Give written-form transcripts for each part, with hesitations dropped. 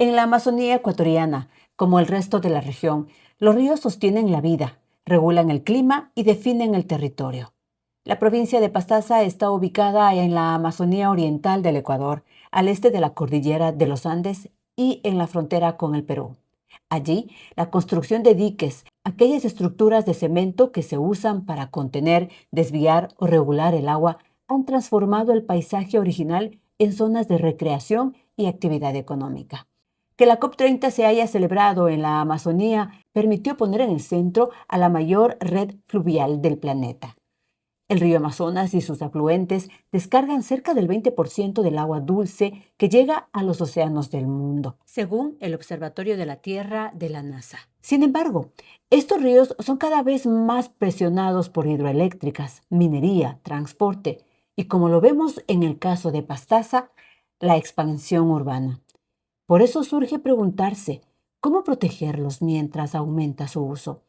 En la Amazonía ecuatoriana, como el resto de la región, los ríos sostienen la vida, regulan el clima y definen el territorio. La provincia de Pastaza está ubicada en la Amazonía oriental del Ecuador, al este de la cordillera de los Andes y en la frontera con el Perú. Allí, la construcción de diques, aquellas estructuras de cemento que se usan para contener, desviar o regular el agua, han transformado el paisaje original en zonas de recreación y actividad económica. Que la COP30 se haya celebrado en la Amazonía permitió poner en el centro a la mayor red fluvial del planeta. El río Amazonas y sus afluentes descargan cerca del 20% del agua dulce que llega a los océanos del mundo, según el Observatorio de la Tierra de la NASA. Sin embargo, estos ríos son cada vez más presionados por hidroeléctricas, minería, transporte y, como lo vemos en el caso de Pastaza, la expansión urbana. Por eso surge preguntarse, ¿cómo protegerlos mientras aumenta su uso?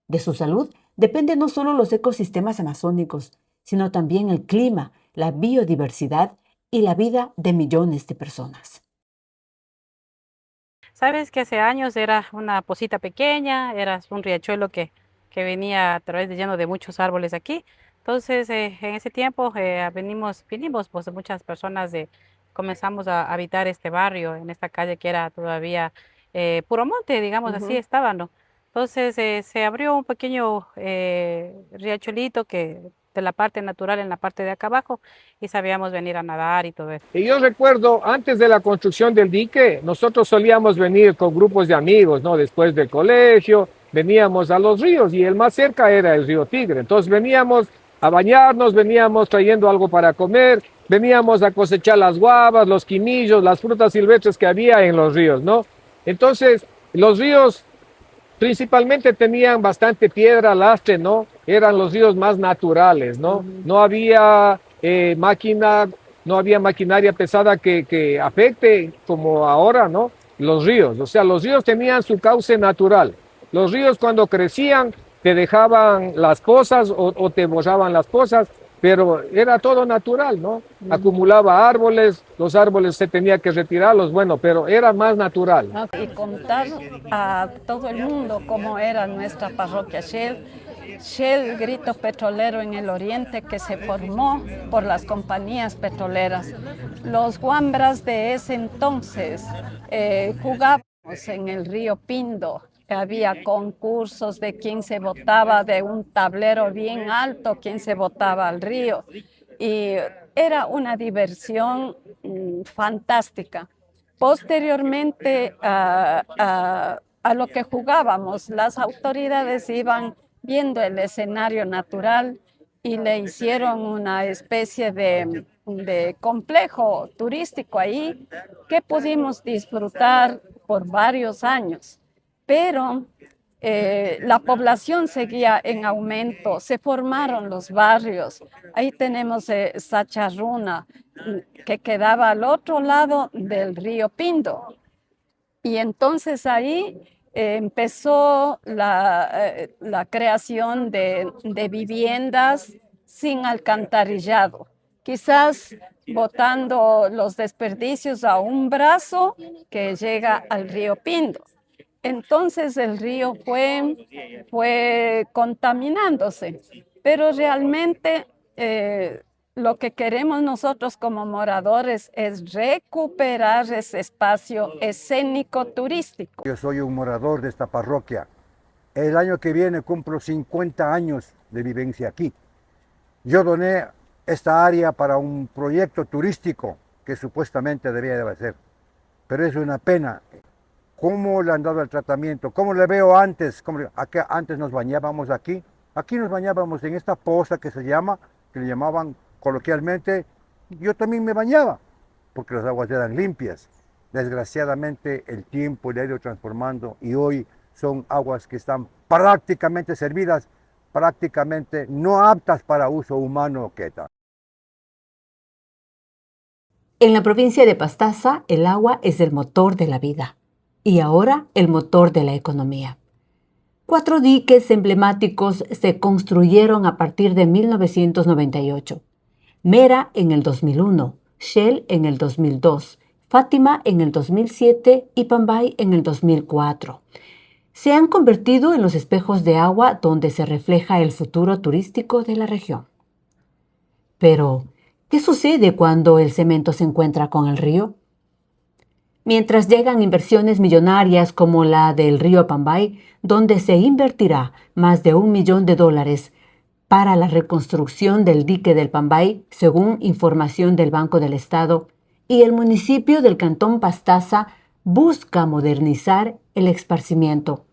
De su salud dependen no solo los ecosistemas amazónicos, sino también el clima, la biodiversidad y la vida de millones de personas. Sabes que hace años era una posita pequeña, era un riachuelo que venía a través de lleno de muchos árboles aquí. Entonces, en ese tiempo vinimos pues muchas personas comenzamos a habitar este barrio, en esta calle que era todavía puro monte, digamos así, estaba, ¿no? Entonces, se abrió un pequeño riachuelito de la parte natural en la parte de acá abajo y sabíamos venir a nadar y todo eso. Y yo recuerdo, antes de la construcción del dique, nosotros solíamos venir con grupos de amigos, ¿no? Después del colegio, veníamos a los ríos y el más cerca era el río Tigre. Entonces veníamos a bañarnos, veníamos trayendo algo para comer, veníamos a cosechar las guavas, los quimillos, las frutas silvestres que había en los ríos, ¿no? Entonces, los ríos principalmente tenían bastante piedra, lastre, ¿no? Eran los ríos más naturales, ¿no? No había no había maquinaria pesada que afecte como ahora, ¿no? Los ríos, o sea, los ríos tenían su cauce natural. Los ríos cuando crecían te dejaban las pozas o te borraban las pozas, pero era todo natural, ¿no? Acumulaba árboles, los árboles se tenía que retirarlos, bueno, pero era más natural. Y contar a todo el mundo cómo era nuestra parroquia Shell. Shell, grito petrolero en el oriente que se formó por las compañías petroleras. Los guambras de ese entonces jugábamos en el río Pindo. Había concursos de quién se botaba de un tablero bien alto, quién se botaba al río. Y era una diversión fantástica. Posteriormente a lo que jugábamos, las autoridades iban viendo el escenario natural y le hicieron una especie de complejo turístico ahí que pudimos disfrutar por varios años. Pero la población seguía en aumento, se formaron los barrios. Ahí tenemos Sacharruna, que quedaba al otro lado del río Pindo. Y entonces ahí empezó la creación de viviendas sin alcantarillado, quizás botando los desperdicios a un brazo que llega al río Pindo. Entonces el río fue contaminándose, pero realmente lo que queremos nosotros como moradores es recuperar ese espacio escénico turístico. Yo soy un morador de esta parroquia. El año que viene cumplo 50 años de vivencia aquí. Yo doné esta área para un proyecto turístico que supuestamente debía de ser, pero es una pena. ¿Cómo le han dado el tratamiento? ¿Cómo le veo antes? Antes nos bañábamos aquí. Aquí nos bañábamos en esta poza que le llamaban coloquialmente. Yo también me bañaba, porque las aguas eran limpias. Desgraciadamente el tiempo le ha ido transformando y hoy son aguas que están prácticamente servidas, prácticamente no aptas para uso humano. En la provincia de Pastaza, el agua es el motor de la vida y ahora el motor de la economía. 4 diques emblemáticos se construyeron a partir de 1998. Mera en el 2001, Shell en el 2002, Fátima en el 2007 y Pambay en el 2004. Se han convertido en los espejos de agua donde se refleja el futuro turístico de la región. Pero, ¿qué sucede cuando el cemento se encuentra con el río? Mientras llegan inversiones millonarias como la del río Pambay, donde se invertirá más de $1 millón para la reconstrucción del dique del Pambay, según información del Banco del Estado, y el municipio del Cantón Pastaza busca modernizar el esparcimiento.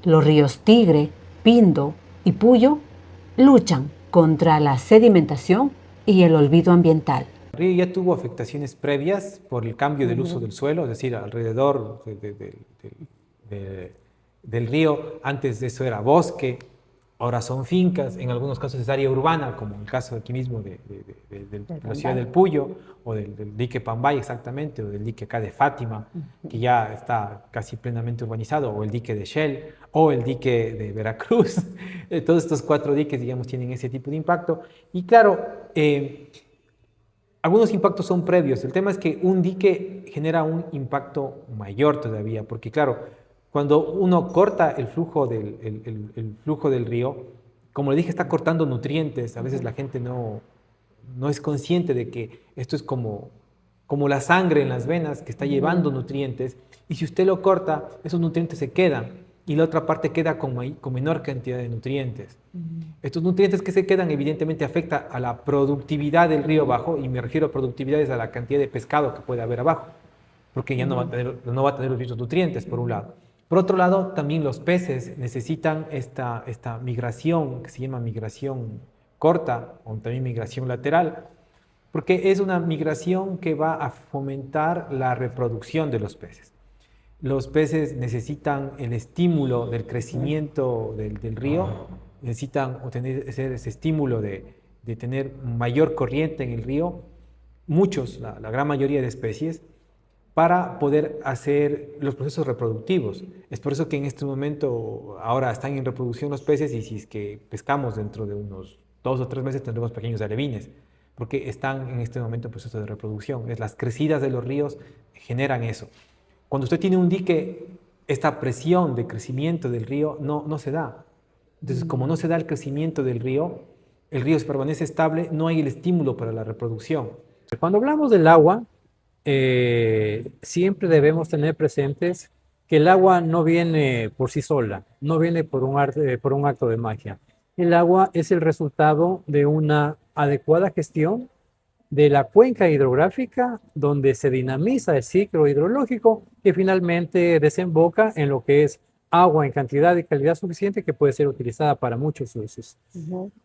Los ríos Tigre, Pindo y Puyo luchan contra la sedimentación y el olvido ambiental. El río ya tuvo afectaciones previas por el cambio del uso del suelo, es decir, alrededor del río, antes de eso era bosque, ahora son fincas, en algunos casos es área urbana, como en el caso aquí mismo de la ciudad del Puyo, o del dique Pambay exactamente, o del dique acá de Fátima, que ya está casi plenamente urbanizado, o el dique de Shell, o el dique de Veracruz. Todos estos 4 diques, digamos, tienen ese tipo de impacto. Y claro, algunos impactos son previos. El tema es que un dique genera un impacto mayor todavía, porque claro, cuando uno corta el flujo del río, como le dije, está cortando nutrientes. A veces la gente no es consciente de que esto es como la sangre en las venas que está llevando nutrientes, y si usted lo corta, esos nutrientes se quedan y la otra parte queda con menor cantidad de nutrientes. Estos nutrientes que se quedan evidentemente afectan a la productividad del río abajo, y me refiero a productividades a la cantidad de pescado que puede haber abajo, porque ya no va a tener los mismos nutrientes, por un lado. Por otro lado, también los peces necesitan esta migración, que se llama migración corta, o también migración lateral, porque es una migración que va a fomentar la reproducción de los peces. Los peces necesitan el estímulo del crecimiento del río, necesitan obtener ese estímulo de tener mayor corriente en el río, muchos, la gran mayoría de especies, para poder hacer los procesos reproductivos. Es por eso que en este momento ahora están en reproducción los peces, y si es que pescamos dentro de unos 2 o 3 meses tendremos pequeños alevines, porque están en este momento en proceso de reproducción. Las crecidas de los ríos generan eso. Cuando usted tiene un dique, esta presión de crecimiento del río no se da. Entonces, como no se da el crecimiento del río, el río se permanece estable, no hay el estímulo para la reproducción. Cuando hablamos del agua, siempre debemos tener presentes que el agua no viene por sí sola, no viene por un acto de magia. El agua es el resultado de una adecuada gestión de la cuenca hidrográfica, donde se dinamiza el ciclo hidrológico, que finalmente desemboca en lo que es agua en cantidad y calidad suficiente, que puede ser utilizada para muchos usos.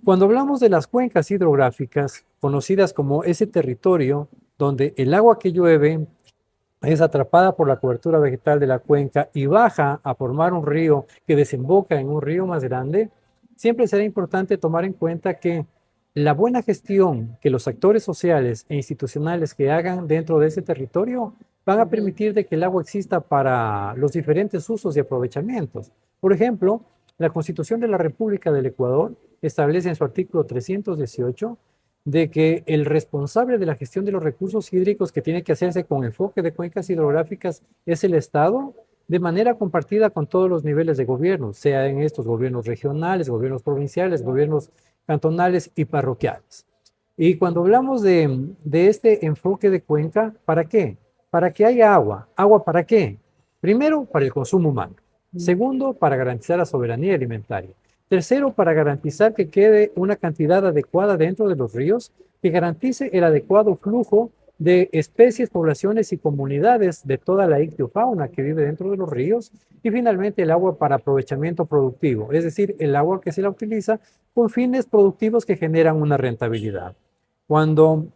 Cuando hablamos de las cuencas hidrográficas, conocidas como ese territorio donde el agua que llueve es atrapada por la cobertura vegetal de la cuenca y baja a formar un río que desemboca en un río más grande, siempre será importante tomar en cuenta que la buena gestión que los actores sociales e institucionales que hagan dentro de ese territorio van a permitir de que el agua exista para los diferentes usos y aprovechamientos. Por ejemplo, la Constitución de la República del Ecuador establece en su artículo 318 de que el responsable de la gestión de los recursos hídricos, que tiene que hacerse con enfoque de cuencas hidrográficas, es el Estado, de manera compartida con todos los niveles de gobierno, sea en estos gobiernos regionales, gobiernos provinciales, gobiernos cantonales y parroquiales. Y cuando hablamos de este enfoque de cuenca, ¿para qué? Para que haya agua. ¿Agua para qué? Primero, para el consumo humano. Segundo, para garantizar la soberanía alimentaria. Tercero, para garantizar que quede una cantidad adecuada dentro de los ríos, que garantice el adecuado flujo de especies, poblaciones y comunidades de toda la ictiofauna que vive dentro de los ríos. Y finalmente, el agua para aprovechamiento productivo, es decir, el agua que se la utiliza con fines productivos que generan una rentabilidad. Cuando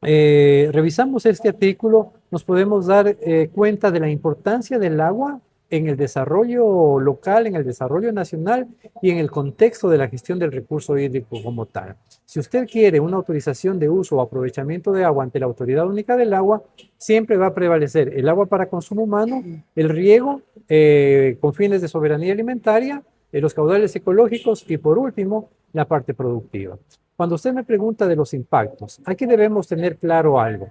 revisamos este artículo, nos podemos dar cuenta de la importancia del agua en el desarrollo local, en el desarrollo nacional y en el contexto de la gestión del recurso hídrico como tal. Si usted quiere una autorización de uso o aprovechamiento de agua ante la Autoridad Única del Agua, siempre va a prevalecer el agua para consumo humano, el riego con fines de soberanía alimentaria, los caudales ecológicos y, por último, la parte productiva. Cuando usted me pregunta de los impactos, aquí debemos tener claro algo.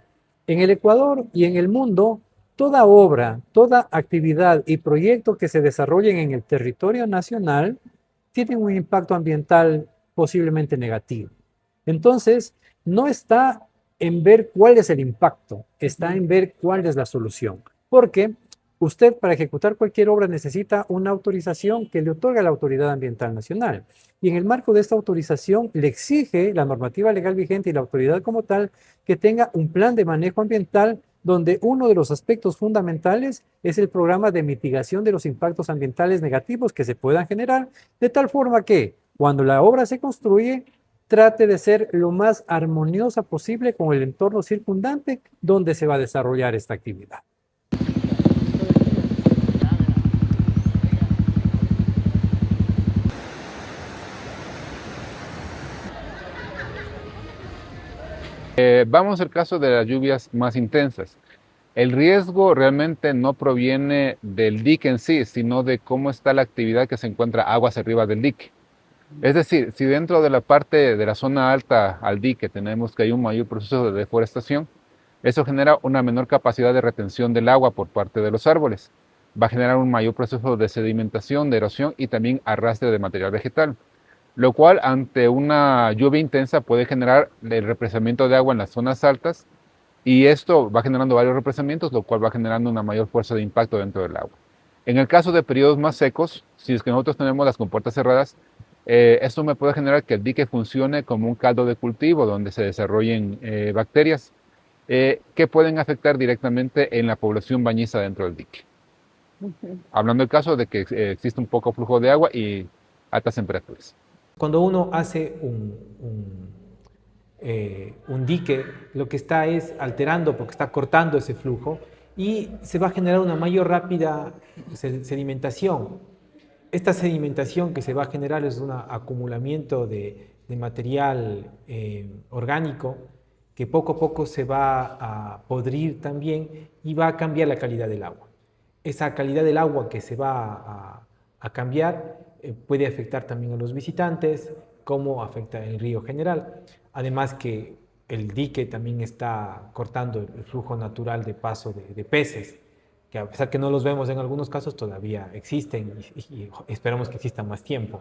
En el Ecuador y en el mundo, toda obra, toda actividad y proyecto que se desarrollen en el territorio nacional tienen un impacto ambiental posiblemente negativo. Entonces, no está en ver cuál es el impacto, está en ver cuál es la solución. Porque usted para ejecutar cualquier obra necesita una autorización que le otorga la Autoridad Ambiental Nacional. Y en el marco de esta autorización le exige la normativa legal vigente y la autoridad como tal que tenga un plan de manejo ambiental donde uno de los aspectos fundamentales es el programa de mitigación de los impactos ambientales negativos que se puedan generar, de tal forma que cuando la obra se construye, trate de ser lo más armoniosa posible con el entorno circundante donde se va a desarrollar esta actividad. Vamos al caso de las lluvias más intensas. El riesgo realmente no proviene del dique en sí, sino de cómo está la actividad que se encuentra aguas arriba del dique. Es decir, si dentro de la parte de la zona alta al dique tenemos que hay un mayor proceso de deforestación, eso genera una menor capacidad de retención del agua por parte de los árboles. Va a generar un mayor proceso de sedimentación, de erosión y también arrastre de material vegetal, lo cual ante una lluvia intensa puede generar el represamiento de agua en las zonas altas y esto va generando varios represamientos, lo cual va generando una mayor fuerza de impacto dentro del agua. En el caso de periodos más secos, si es que nosotros tenemos las compuertas cerradas, esto me puede generar que el dique funcione como un caldo de cultivo donde se desarrollen bacterias que pueden afectar directamente en la población bañiza dentro del dique. Hablando del caso de que existe un poco flujo de agua y altas temperaturas. Cuando uno hace un dique, lo que está es alterando porque está cortando ese flujo y se va a generar una mayor rápida sedimentación. Esta sedimentación que se va a generar es un acumulamiento de material orgánico que poco a poco se va a podrir también y va a cambiar la calidad del agua. Esa calidad del agua que se va a cambiar puede afectar también a los visitantes, como afecta el río general. Además que el dique también está cortando el flujo natural de paso de peces, que a pesar que no los vemos en algunos casos, todavía existen y esperamos que existan más tiempo.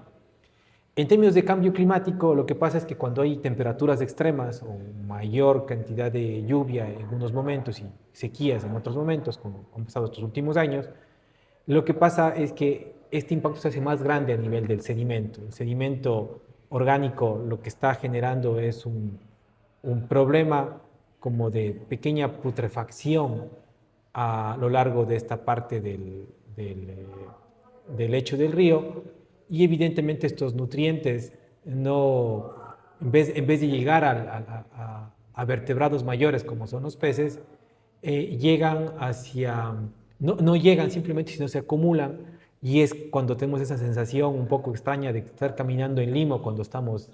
En términos de cambio climático, lo que pasa es que cuando hay temperaturas extremas o mayor cantidad de lluvia en algunos momentos y sequías en otros momentos, como han pasado estos últimos años, lo que pasa es que este impacto se hace más grande a nivel del sedimento. El sedimento orgánico lo que está generando es un problema como de pequeña putrefacción a lo largo de esta parte del lecho del río y evidentemente estos nutrientes no, en vez de llegar a vertebrados mayores como son los peces, llegan hacia, no llegan simplemente sino se acumulan. Y es cuando tenemos esa sensación un poco extraña de estar caminando en limo cuando estamos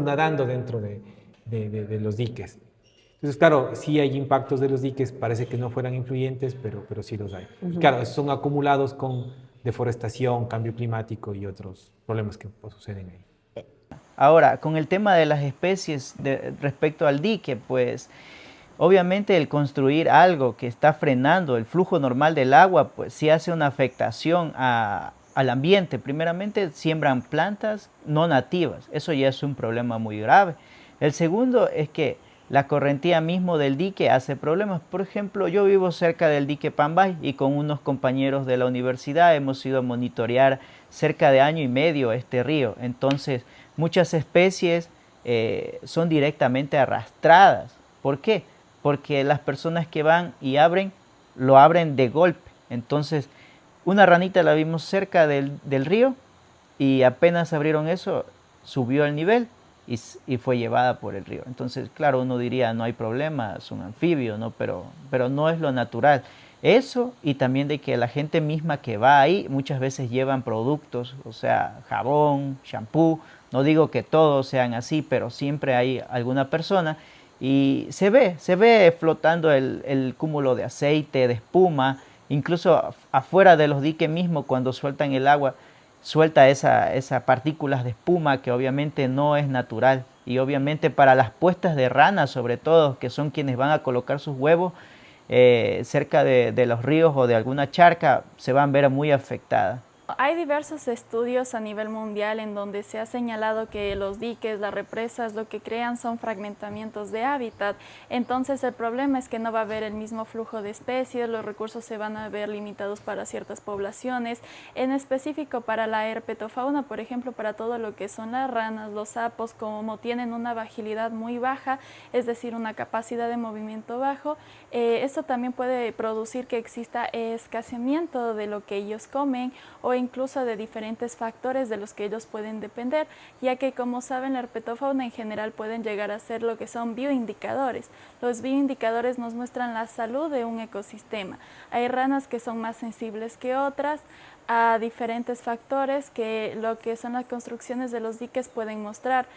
nadando dentro de los diques. Entonces, claro, sí hay impactos de los diques, parece que no fueran influyentes, pero sí los hay. Y claro, son acumulados con deforestación, cambio climático y otros problemas que suceden ahí. Ahora, con el tema de las especies respecto al dique, pues obviamente el construir algo que está frenando el flujo normal del agua, pues sí hace una afectación al ambiente. Primeramente siembran plantas no nativas, eso ya es un problema muy grave. El segundo es que la correntía mismo del dique hace problemas. Por ejemplo, yo vivo cerca del dique Pambay y con unos compañeros de la universidad hemos ido a monitorear cerca de año y medio este río. Entonces, muchas especies son directamente arrastradas. ¿Por qué? Porque las personas que van y abren, lo abren de golpe. Entonces, una ranita la vimos cerca del río y apenas abrieron eso, subió el nivel y fue llevada por el río. Entonces, claro, uno diría, no hay problema, es un anfibio, ¿no? Pero no es lo natural. Eso y también de que la gente misma que va ahí muchas veces llevan productos, o sea, jabón, shampoo. No digo que todos sean así, pero siempre hay alguna persona y se ve flotando el cúmulo de aceite, de espuma, incluso afuera de los diques mismos cuando sueltan el agua, suelta esas partículas de espuma que obviamente no es natural y obviamente para las puestas de ranas, sobre todo, que son quienes van a colocar sus huevos cerca de los ríos o de alguna charca, se van a ver muy afectadas. Hay diversos estudios a nivel mundial en donde se ha señalado que los diques, las represas, lo que crean son fragmentamientos de hábitat. Entonces el problema es que no va a haber el mismo flujo de especies, los recursos se van a ver limitados para ciertas poblaciones, en específico para la herpetofauna, por ejemplo, para todo lo que son las ranas, los sapos, como tienen una vagilidad muy baja, es decir, una capacidad de movimiento bajo, esto también puede producir que exista escaseamiento de lo que ellos comen o incluso de diferentes factores de los que ellos pueden depender, ya que, como saben, la herpetofauna en general pueden llegar a ser lo que son bioindicadores. Los bioindicadores nos muestran la salud de un ecosistema. Hay ranas que son más sensibles que otras a diferentes factores que lo que son las construcciones de los diques pueden mostrar.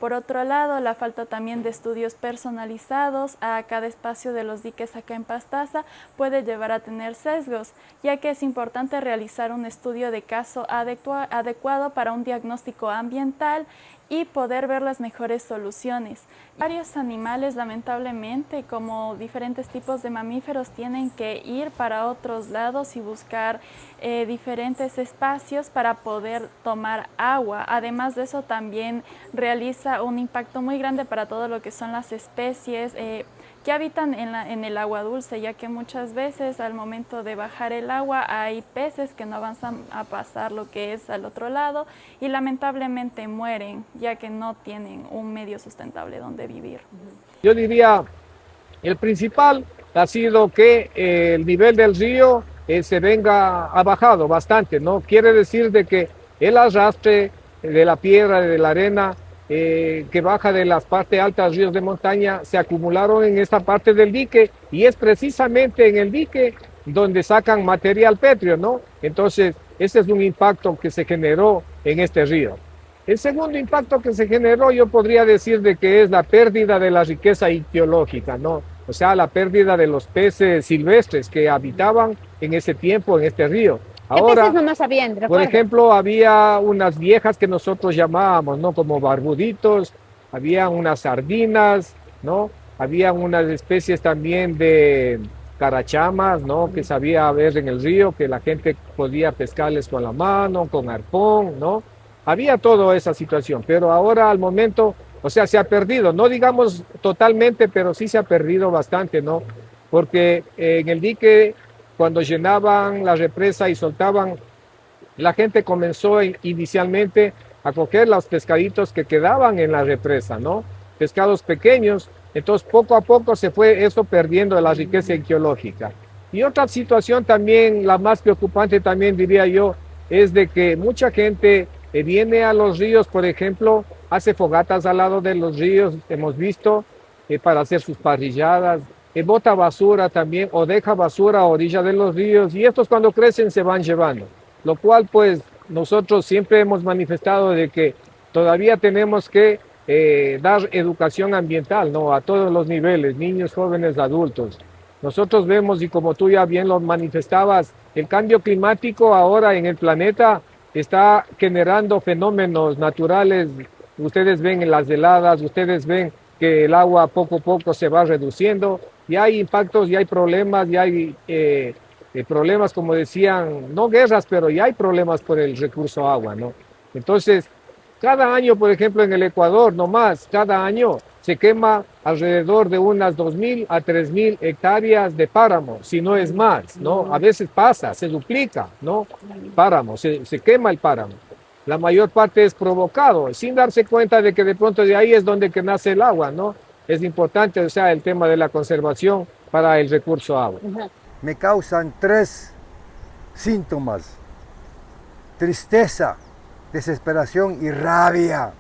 Por otro lado, la falta también de estudios personalizados a cada espacio de los diques acá en Pastaza puede llevar a tener sesgos, ya que es importante realizar un estudio de caso adecuado para un diagnóstico ambiental y poder ver las mejores soluciones. Varios animales, lamentablemente, como diferentes tipos de mamíferos, tienen que ir para otros lados y buscar diferentes espacios para poder tomar agua. Además de eso, también realiza un impacto muy grande para todo lo que son las especies que habitan en el agua dulce, ya que muchas veces al momento de bajar el agua hay peces que no avanzan a pasar lo que es al otro lado y lamentablemente mueren, ya que no tienen un medio sustentable donde vivir. Yo diría, el principal ha sido que el nivel del río ha bajado bastante, ¿no? Quiere decir de que el arrastre de la piedra, de la arena, que baja de las partes altas, ríos de montaña, se acumularon en esta parte del dique y es precisamente en el dique donde sacan material pétreo, ¿no? Entonces, ese es un impacto que se generó en este río. El segundo impacto que se generó, yo podría decir de que es la pérdida de la riqueza ictiológica, ¿no? O sea, la pérdida de los peces silvestres que habitaban en ese tiempo en este río. Ahora, peces nomás habían, por ejemplo, había unas viejas que nosotros llamábamos, ¿no? Como barbuditos, había unas sardinas, ¿no? Había unas especies también de carachamas, ¿no? Que sabía haber en el río, que la gente podía pescarles con la mano, con arpón, ¿no? Había toda esa situación, pero ahora al momento, o sea, se ha perdido, no digamos totalmente, pero sí se ha perdido bastante, ¿no? Porque en el dique, cuando llenaban la represa y soltaban, la gente comenzó inicialmente a coger los pescaditos que quedaban en la represa, ¿no? Pescados pequeños, entonces poco a poco se fue eso perdiendo la riqueza ictiológica. Y otra situación también, la más preocupante también diría yo, es de que mucha gente viene a los ríos, por ejemplo, hace fogatas al lado de los ríos, hemos visto, para hacer sus parrilladas, bota basura también o deja basura a orilla de los ríos y estos cuando crecen se van llevando, lo cual pues nosotros siempre hemos manifestado de que todavía tenemos que dar educación ambiental, ¿no? A todos los niveles, niños, jóvenes, adultos. Nosotros vemos, y como tú ya bien lo manifestabas, el cambio climático ahora en el planeta está generando fenómenos naturales. Ustedes ven las heladas, ustedes ven que el agua poco a poco se va reduciendo y hay impactos y hay problemas y hay problemas, como decían, no guerras, pero ya hay problemas por el recurso agua, ¿no? Entonces, cada año, por ejemplo, en el Ecuador, nomás, cada año se quema alrededor de unas 2.000 a 3.000 hectáreas de páramo, si no es más, ¿no? A veces pasa, se duplica, ¿no? Páramo, se quema el páramo. La mayor parte es provocado, sin darse cuenta de que de pronto de ahí es donde que nace el agua, ¿no? Es importante, o sea, el tema de la conservación para el recurso agua. Me causan 3 síntomas: tristeza, desesperación y rabia.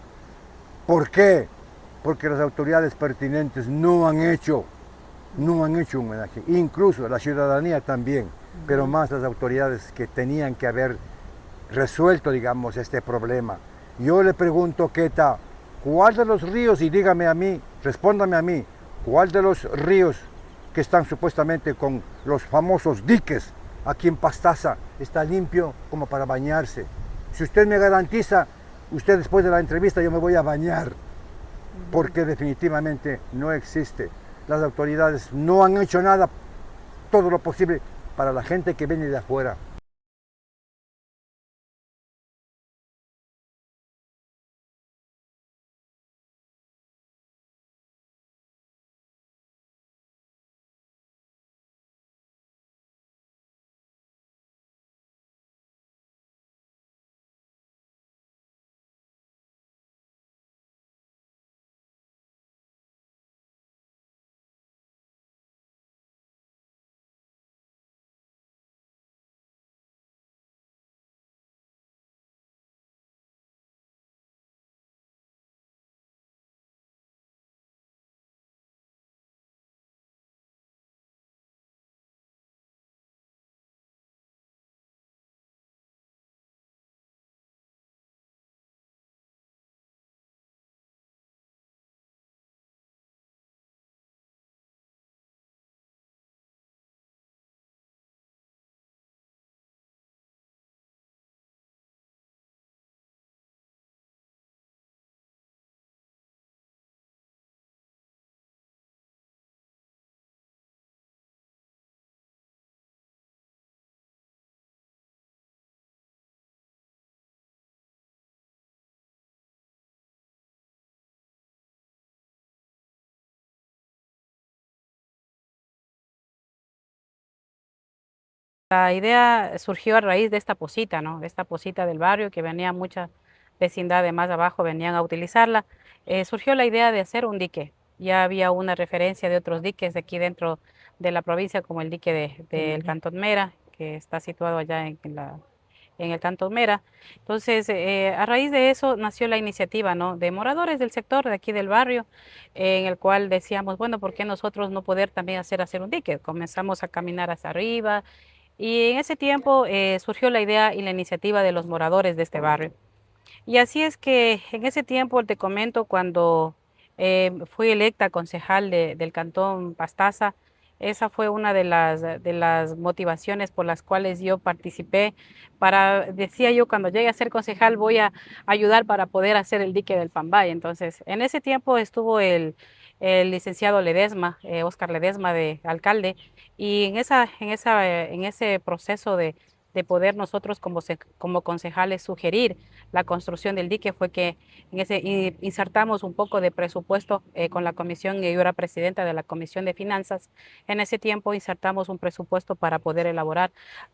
¿Por qué? Porque las autoridades pertinentes no han hecho un homenaje, incluso la ciudadanía también, pero más las autoridades que tenían que haber resuelto, digamos, este problema. Yo le pregunto, Queta, ¿cuál de los ríos, y dígame a mí, respóndame a mí, cuál de los ríos que están supuestamente con los famosos diques aquí en Pastaza está limpio como para bañarse? Si usted me garantiza, usted después de la entrevista yo me voy a bañar. porque definitivamente no existe. Las autoridades no han hecho nada, todo lo posible, para la gente que viene de afuera. La idea surgió a raíz de esta posita, ¿no? De esta posita del barrio que venía mucha vecindad de más abajo, venían a utilizarla. Surgió la idea de hacer un dique. Ya había una referencia de otros diques de aquí dentro de la provincia, como el dique del Cantón Mera, que está situado allá en el Cantón Mera. Entonces, a raíz de eso nació la iniciativa, ¿no? De moradores del sector de aquí del barrio, en el cual decíamos, bueno, ¿por qué nosotros no poder también hacer un dique? Comenzamos a caminar hacia arriba. Y en ese tiempo surgió la idea y la iniciativa de los moradores de este barrio. Y así es que en ese tiempo, te comento, cuando fui electa concejal del Cantón Pastaza, esa fue una de las motivaciones por las cuales yo participé. Decía yo, cuando llegue a ser concejal voy a ayudar para poder hacer el dique del Pambay. Entonces, en ese tiempo estuvo el licenciado Ledesma, Óscar Ledesma, de alcalde, y en ese proceso de poder nosotros como concejales sugerir la construcción del dique fue que insertamos un poco de presupuesto con la comisión, y yo era presidenta de la Comisión de Finanzas. En ese tiempo insertamos un presupuesto para poder elaborar.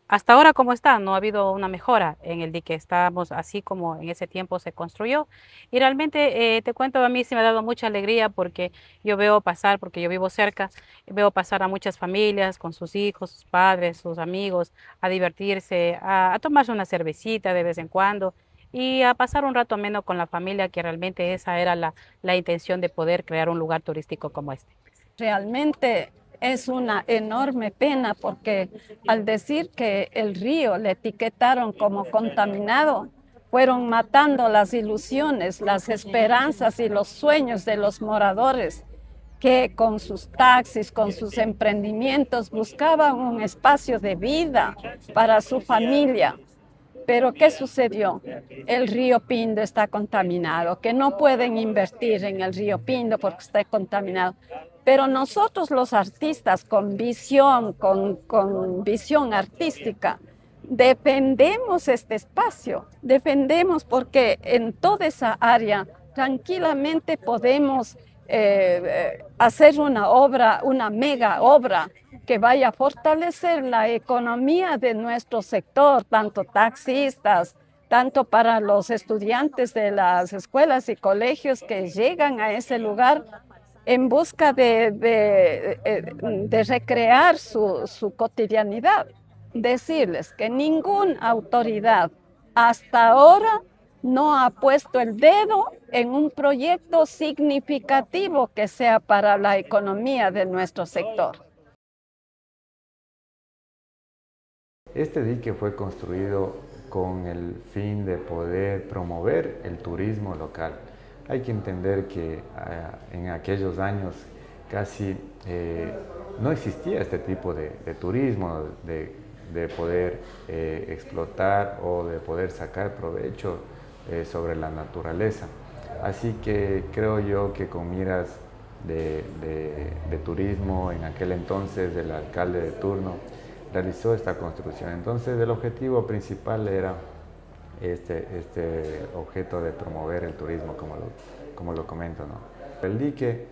Hasta ahora, como está, no ha habido una mejora en el dique, estamos así como en ese tiempo se construyó, y realmente te cuento, a mí sí me ha dado mucha alegría porque yo veo pasar, porque yo vivo cerca, veo pasar a muchas familias con sus hijos, sus padres, sus amigos, a divertirse, a tomarse una cervecita de vez en cuando y a pasar un rato ameno con la familia, que realmente esa era la intención de poder crear un lugar turístico como este. Realmente es una enorme pena porque al decir que el río le etiquetaron como contaminado, fueron matando las ilusiones, las esperanzas y los sueños de los moradores que con sus taxis, con sus emprendimientos buscaban un espacio de vida para su familia. Pero ¿qué sucedió? El río Pindo está contaminado, que no pueden invertir en el río Pindo porque está contaminado. Pero nosotros los artistas con visión artística, defendemos este espacio, defendemos porque en toda esa área tranquilamente podemos hacer una obra, una mega obra que vaya a fortalecer la economía de nuestro sector, tanto taxistas, tanto para los estudiantes de las escuelas y colegios que llegan a ese lugar en busca de recrear su cotidianidad. Decirles que ninguna autoridad hasta ahora no ha puesto el dedo en un proyecto significativo que sea para la economía de nuestro sector. Este dique fue construido con el fin de poder promover el turismo local. Hay que entender que en aquellos años casi no existía este tipo de turismo, de poder explotar o de poder sacar provecho sobre la naturaleza. Así que creo yo que con miras de turismo, en aquel entonces el alcalde de turno realizó esta construcción. Entonces el objetivo principal era este objeto de promover el turismo, como lo comento, ¿no? El dique,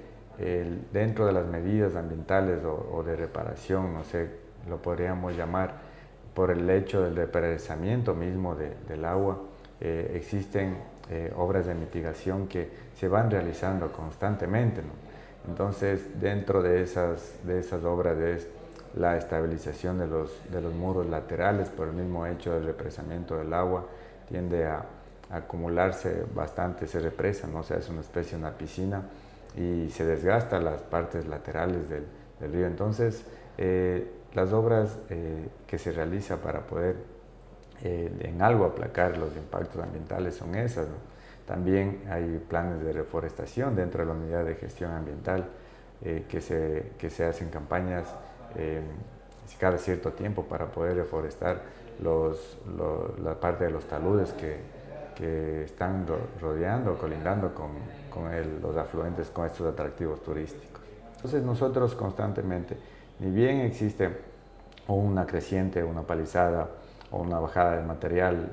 dentro de las medidas ambientales o de reparación, no sé, lo podríamos llamar, por el hecho del represamiento mismo del agua, existen obras de mitigación que se van realizando constantemente, ¿no? Entonces, dentro de esas obras es la estabilización de los muros laterales por el mismo hecho del represamiento del agua. Tiende a acumularse bastante, se represa, ¿no? O sea, es una especie de una piscina y se desgasta las partes laterales del río. Entonces, las obras que se realizan para poder en algo aplacar los impactos ambientales son esas, ¿no? También hay planes de reforestación dentro de la unidad de gestión ambiental que se hacen campañas cada cierto tiempo para poder reforestar la parte de los taludes que están rodeando, colindando con los afluentes, con estos atractivos turísticos. Entonces nosotros constantemente, ni bien existe una creciente, una palizada o una bajada de material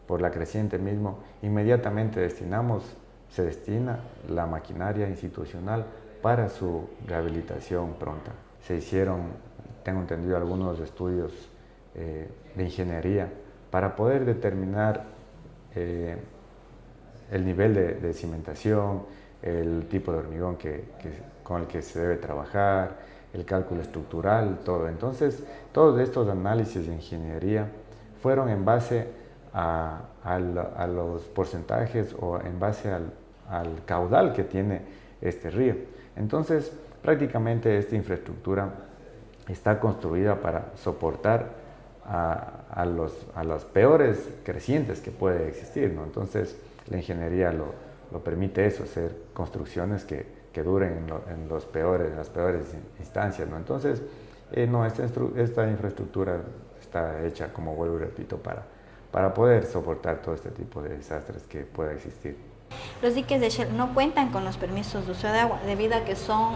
por la creciente mismo, inmediatamente se destina la maquinaria institucional para su rehabilitación pronta. Se hicieron, tengo entendido, algunos estudios de ingeniería para poder determinar el nivel de cimentación, el tipo de hormigón con el que se debe trabajar, el cálculo estructural, todo. Entonces, todos estos análisis de ingeniería fueron en base a los porcentajes o en base al caudal que tiene este río. Entonces, prácticamente esta infraestructura está construida para soportar a los peores crecientes que puede existir, ¿no? Entonces, la ingeniería lo permite eso, hacer construcciones que duren en las peores instancias, ¿no? Entonces, esta infraestructura está hecha, como vuelvo y repito, para poder soportar todo este tipo de desastres que pueda existir. Los diques de Shell no cuentan con los permisos de uso de agua debido a que son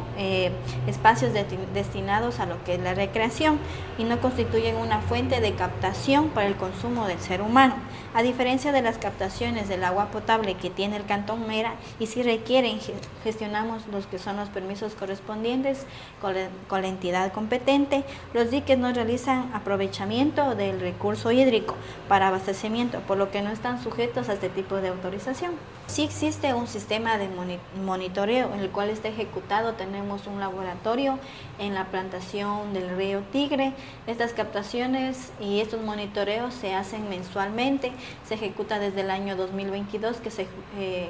espacios destinados a lo que es la recreación y no constituyen una fuente de captación para el consumo del ser humano, a diferencia de las captaciones del agua potable que tiene el Cantón Mera, y si requieren gestionamos los que son los permisos correspondientes con la entidad competente. Los diques no realizan aprovechamiento del recurso hídrico para abastecimiento, por lo que no están sujetos a este tipo de autorización. Sí existe un sistema de monitoreo en el cual está ejecutado. Tenemos un laboratorio en la plantación del río Tigre. Estas captaciones y estos monitoreos se hacen mensualmente. Se ejecuta desde el año 2022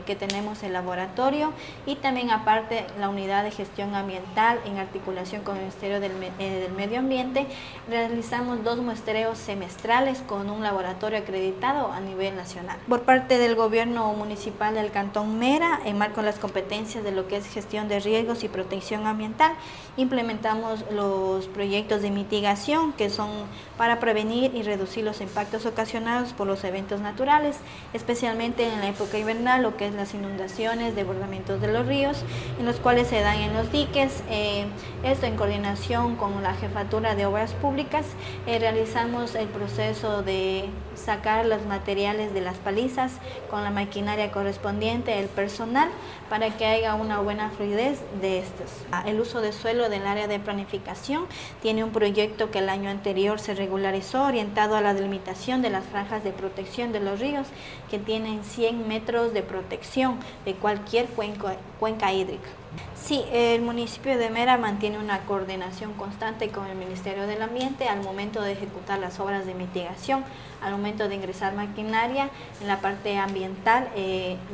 que tenemos el laboratorio, y también aparte la unidad de gestión ambiental en articulación con el Ministerio del Medio Ambiente. Realizamos 2 muestreos semestrales con un laboratorio acreditado a nivel nacional. Por parte del gobierno municipal del Cantón Mera, en marco de las competencias de lo que es gestión de riesgos y protección ambiental, implementamos los proyectos de mitigación que son para prevenir y reducir los impactos ocasionados por los eventos naturales, especialmente en la época invernal, lo que es las inundaciones, desbordamientos de los ríos, en los cuales se dan en los diques. Esto en coordinación con la Jefatura de Obras Públicas, realizamos el proceso de sacar los materiales de las palizas con la maquinaria correspondiente, el personal, para que haya una buena fluidez de estos. El uso de suelo del área de planificación tiene un proyecto que el año anterior se regularizó, orientado a la delimitación de las franjas de protección de los ríos, que tienen 100 metros de protección de cualquier cuenca hídrica. Sí, el municipio de Mera mantiene una coordinación constante con el Ministerio del Ambiente al momento de ejecutar las obras de mitigación, al momento de ingresar maquinaria. En la parte ambiental,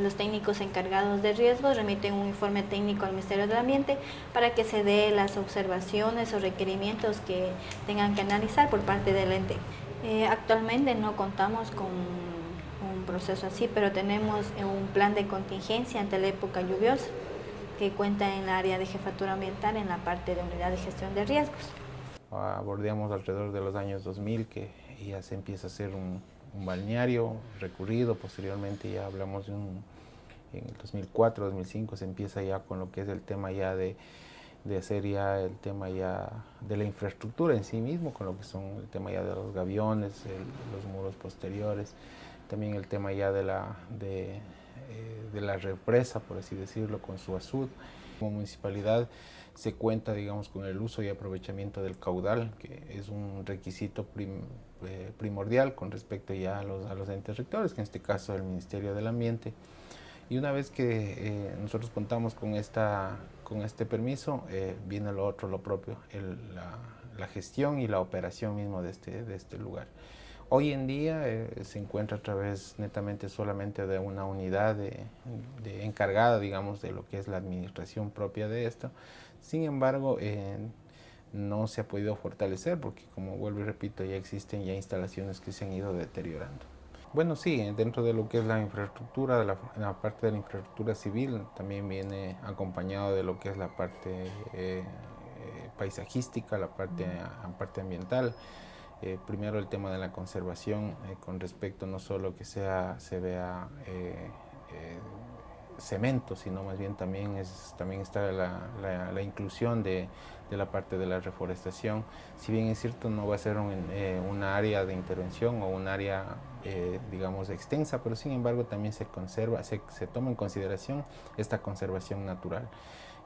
los técnicos encargados de riesgos remiten un informe técnico al Ministerio del Ambiente para que se dé las observaciones o requerimientos que tengan que analizar por parte del ente. Actualmente no contamos con un proceso así, pero tenemos un plan de contingencia ante la época lluviosa, que cuenta en la área de jefatura ambiental en la parte de unidad de gestión de riesgos. Abordamos alrededor de los años 2000 que ya se empieza a hacer un balneario recurrido. Posteriormente ya hablamos de un en el 2004, 2005 se empieza ya con lo que es el tema ya de hacer ya el tema ya de la infraestructura en sí mismo, con lo que son el tema ya de los gaviones, los muros posteriores, también el tema ya de la represa, por así decirlo, con su azud. Como municipalidad se cuenta, digamos, con el uso y aprovechamiento del caudal, que es un requisito primordial con respecto ya a los entes rectores, que en este caso el Ministerio del Ambiente. Y una vez que nosotros contamos con este permiso, viene lo otro, lo propio, la gestión y la operación mismo de este lugar. Hoy en día se encuentra a través netamente solamente de una unidad encargada, digamos, de lo que es la administración propia de esto. Sin embargo, no se ha podido fortalecer porque, como vuelvo y repito, ya existen ya instalaciones que se han ido deteriorando. Bueno, sí, dentro de lo que es la infraestructura, la parte de la infraestructura civil, también viene acompañado de lo que es la parte paisajística, la parte ambiental. Primero el tema de la conservación con respecto no solo que se vea cemento, sino más bien también está la inclusión de la parte de la reforestación. Si bien es cierto, no va a ser una área de intervención o un área digamos extensa, pero sin embargo también se toma en consideración esta conservación natural,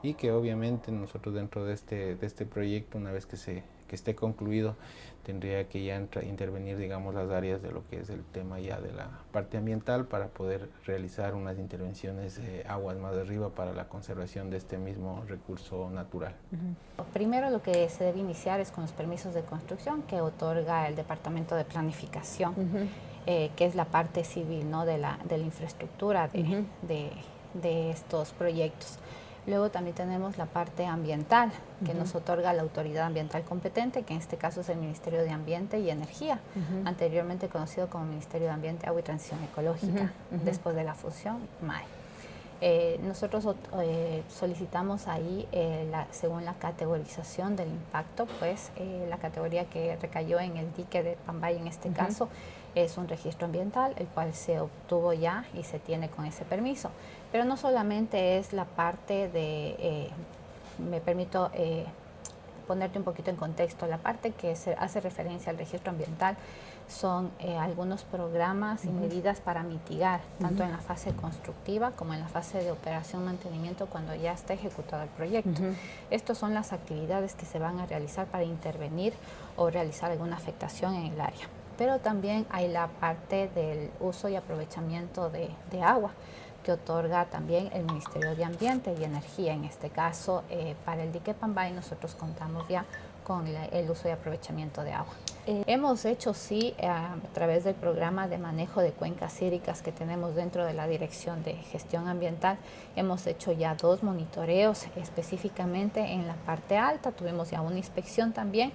y que obviamente nosotros dentro de este proyecto, una vez que esté concluido, tendría que ya intervenir, digamos, las áreas de lo que es el tema ya de la parte ambiental para poder realizar unas intervenciones aguas más arriba para la conservación de este mismo recurso natural. Primero lo que se debe iniciar es con los permisos de construcción que otorga el Departamento de Planificación, que es la parte civil, ¿no?, de la infraestructura de estos proyectos. Luego también tenemos la parte ambiental, que nos otorga la autoridad ambiental competente, que en este caso es el Ministerio de Ambiente y Energía, anteriormente conocido como Ministerio de Ambiente, Agua y Transición Ecológica, después de la fusión, MAE. Nosotros solicitamos ahí, según la categorización del impacto, pues la categoría que recayó en el dique de Pambay en este caso es un registro ambiental, el cual se obtuvo ya y se tiene con ese permiso. Pero no solamente es la parte de, me permito ponerte un poquito en contexto, la parte que se hace referencia al registro ambiental son algunos programas y medidas para mitigar, tanto en la fase constructiva como en la fase de operación mantenimiento cuando ya está ejecutado el proyecto. Estas son las actividades que se van a realizar para intervenir o realizar alguna afectación en el área. Pero también hay la parte del uso y aprovechamiento de agua, que otorga también el Ministerio de Ambiente y Energía. En este caso, para el dique Pambay nosotros contamos ya con el uso y aprovechamiento de agua. Hemos hecho, sí, a través del programa de manejo de cuencas hídricas que tenemos dentro de la Dirección de Gestión Ambiental, hemos hecho ya 2 monitoreos específicamente en la parte alta. Tuvimos ya una inspección también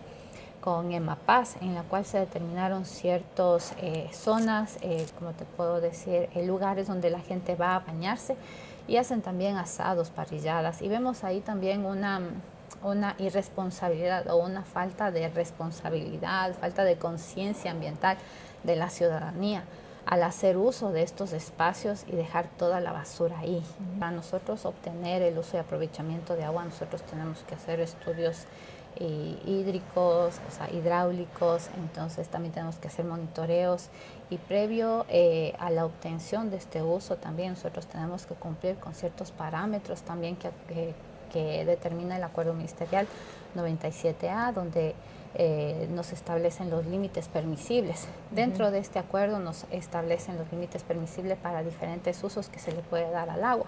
con EMAPAS, en la cual se determinaron ciertas zonas, como te puedo decir, lugares donde la gente va a bañarse y hacen también asados, parrilladas, y vemos ahí también una irresponsabilidad o una falta de responsabilidad, falta de conciencia ambiental de la ciudadanía al hacer uso de estos espacios y dejar toda la basura ahí. Para nosotros obtener el uso y aprovechamiento de agua, nosotros tenemos que hacer estudios hídricos, o sea, hidráulicos, entonces también tenemos que hacer monitoreos, y previo a la obtención de este uso también nosotros tenemos que cumplir con ciertos parámetros también que determina el acuerdo ministerial 97A, donde nos establecen los límites permisibles. Dentro de este acuerdo nos establecen los límites permisibles para diferentes usos que se le puede dar al agua.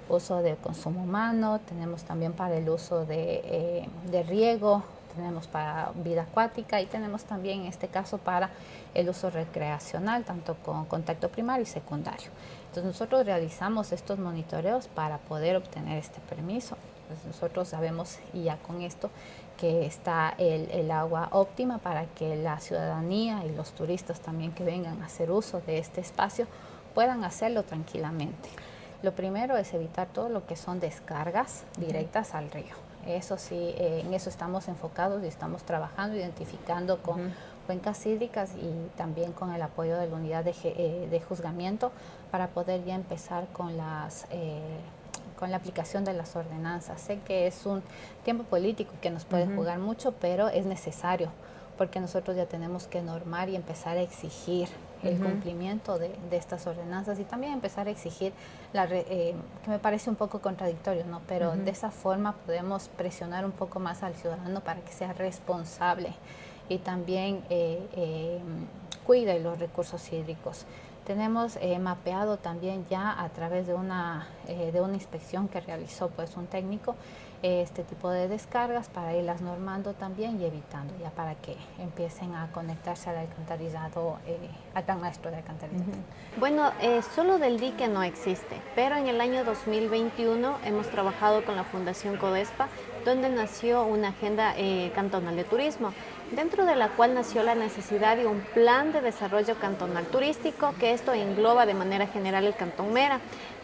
Uso de consumo humano, tenemos también para el uso de riego, tenemos para vida acuática, y tenemos también en este caso para el uso recreacional, tanto con contacto primario y secundario. Entonces nosotros realizamos estos monitoreos para poder obtener este permiso. Entonces nosotros sabemos, y ya con esto, que está el agua óptima para que la ciudadanía y los turistas también que vengan a hacer uso de este espacio puedan hacerlo tranquilamente. Lo primero es evitar todo lo que son descargas directas al río. Eso sí, en eso estamos enfocados y estamos trabajando, identificando cuencas hídricas y también con el apoyo de la unidad de juzgamiento para poder ya empezar con con la aplicación de las ordenanzas. Sé que es un tiempo político que nos puede jugar mucho, pero es necesario porque nosotros ya tenemos que normar y empezar a exigir el cumplimiento de estas ordenanzas y también empezar a exigir, que me parece un poco contradictorio, ¿no? Pero de esa forma podemos presionar un poco más al ciudadano para que sea responsable y también cuide los recursos hídricos. Tenemos mapeado también ya a través de una inspección que realizó pues un técnico este tipo de descargas para irlas normando también y evitando ya para que empiecen a conectarse al alcantarillado, al plan maestro de alcantarillado. Bueno, solo del dique no existe, pero en el año 2021 hemos trabajado con la Fundación Codespa, donde nació una agenda cantonal de turismo, dentro de la cual nació la necesidad de un plan de desarrollo cantonal turístico, que esto engloba de manera general el Cantón Mera.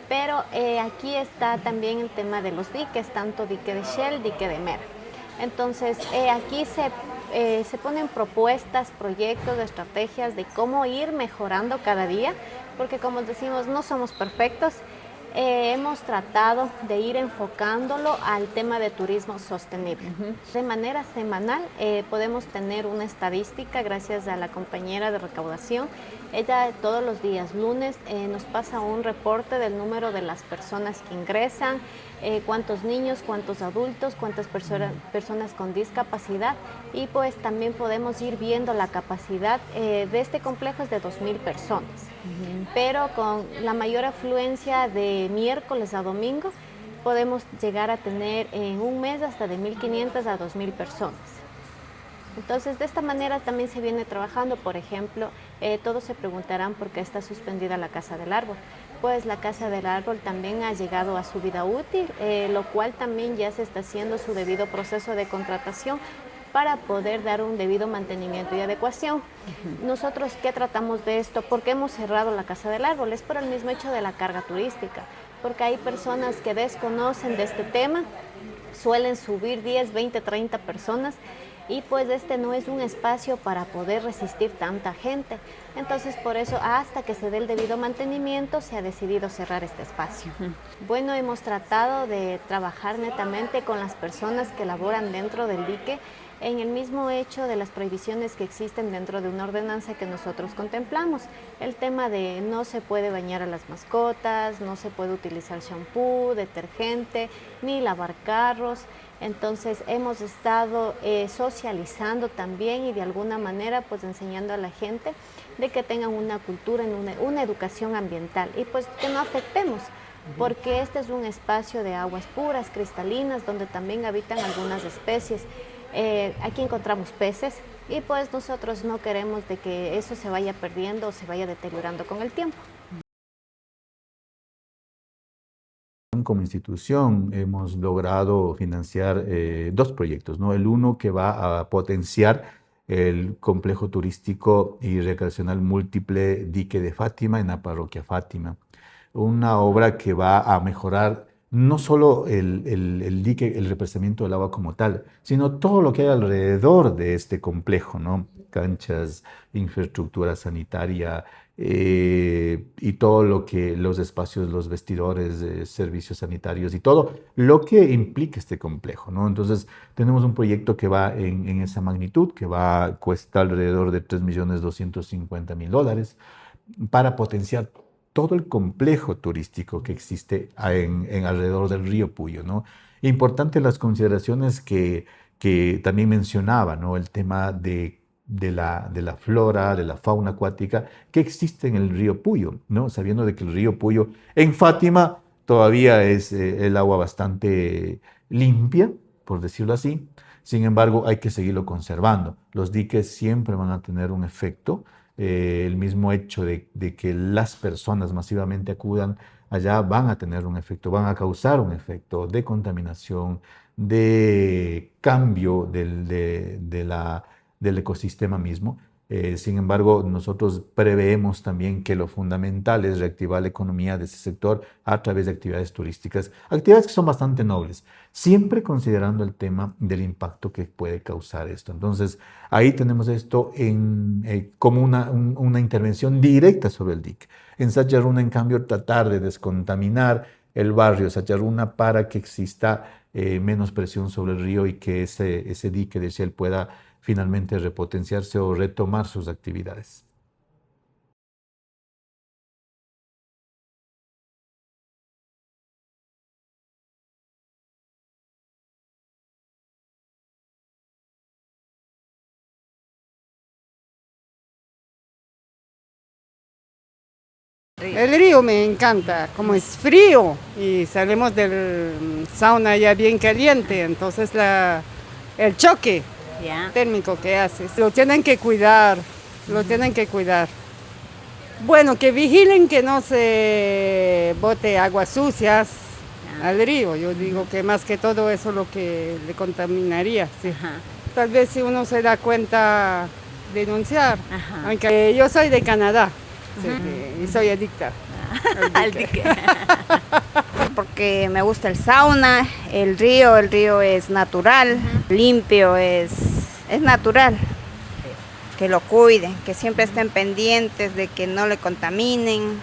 Pero aquí está también el tema de los diques, tanto dique de Shell, dique de Mera. Entonces, aquí se ponen propuestas, proyectos, estrategias de cómo ir mejorando cada día, porque como decimos, no somos perfectos. Hemos tratado de ir enfocándolo al tema de turismo sostenible. De manera semanal podemos tener una estadística gracias a la compañera de recaudación. Ella todos los días lunes nos pasa un reporte del número de las personas que ingresan, cuántos niños, cuántos adultos, cuántas personas con discapacidad, y pues también podemos ir viendo la capacidad de este complejo es de 2.000 personas, pero con la mayor afluencia de miércoles a domingo podemos llegar a tener en un mes hasta de 1.500 a 2.000 personas. Entonces, de esta manera también se viene trabajando. Por ejemplo, todos se preguntarán por qué está suspendida la Casa del Árbol. Pues la Casa del Árbol también ha llegado a su vida útil, lo cual también ya se está haciendo su debido proceso de contratación para poder dar un debido mantenimiento y adecuación. Nosotros, ¿qué tratamos de esto? ¿Por qué hemos cerrado la Casa del Árbol? Es por el mismo hecho de la carga turística, porque hay personas que desconocen de este tema, suelen subir 10, 20, 30 personas, y pues este no es un espacio para poder resistir tanta gente. Entonces, por eso, hasta que se dé el debido mantenimiento, se ha decidido cerrar este espacio. Bueno, hemos tratado de trabajar netamente con las personas que laboran dentro del dique, en el mismo hecho de las prohibiciones que existen dentro de una ordenanza que nosotros contemplamos. El tema de no se puede bañar a las mascotas, no se puede utilizar shampoo, detergente, ni lavar carros. Entonces hemos estado socializando también y de alguna manera pues enseñando a la gente de que tengan una cultura, una educación ambiental y pues que no afectemos, porque este es un espacio de aguas puras, cristalinas, donde también habitan algunas especies. Aquí encontramos peces y pues nosotros no queremos de que eso se vaya perdiendo o se vaya deteriorando con el tiempo. Como institución hemos logrado financiar dos proyectos, ¿no? El uno que va a potenciar el complejo turístico y recreacional múltiple Dique de Fátima en la parroquia Fátima. Una obra que va a mejorar no solo el dique, el represamiento del agua como tal, sino todo lo que hay alrededor de este complejo, ¿no? Canchas, infraestructura sanitaria, y todo lo que los espacios, los vestidores, servicios sanitarios y todo lo que implica este complejo, ¿no? Entonces tenemos un proyecto que va en esa magnitud, que cuesta alrededor de $3.250.000 para potenciar todo el complejo turístico que existe en alrededor del río Puyo, ¿no? Importante las consideraciones que también mencionaba, ¿no? El tema de la flora, de la fauna acuática que existe en el río Puyo, ¿no? Sabiendo de que el río Puyo en Fátima todavía es el agua bastante limpia, por decirlo así. Sin embargo, hay que seguirlo conservando. Los diques siempre van a tener un efecto. El mismo hecho de que las personas masivamente acudan allá van a tener un efecto, van a causar un efecto de contaminación, de cambio del ecosistema mismo. Sin embargo, nosotros preveemos también que lo fundamental es reactivar la economía de ese sector a través de actividades turísticas, actividades que son bastante nobles, siempre considerando el tema del impacto que puede causar esto. Entonces, ahí tenemos esto como una intervención directa sobre el dique. En Sacharuna, en cambio, tratar de descontaminar el barrio Sacharuna para que exista menos presión sobre el río y que ese dique de Shell pueda finalmente repotenciarse o retomar sus actividades. El río me encanta, como es frío y salimos del sauna ya bien caliente, entonces el choque térmico que haces, lo tienen que cuidar, lo tienen que cuidar. Bueno, que vigilen que no se bote aguas sucias al río, yo digo que más que todo eso es lo que le contaminaría. Sí. Tal vez si uno se da cuenta, denunciar, aunque yo soy de Canadá. Sí, y soy adicta al dique. Porque me gusta el sauna, el río es natural, limpio, es natural. Que lo cuiden, que siempre estén pendientes de que no le contaminen.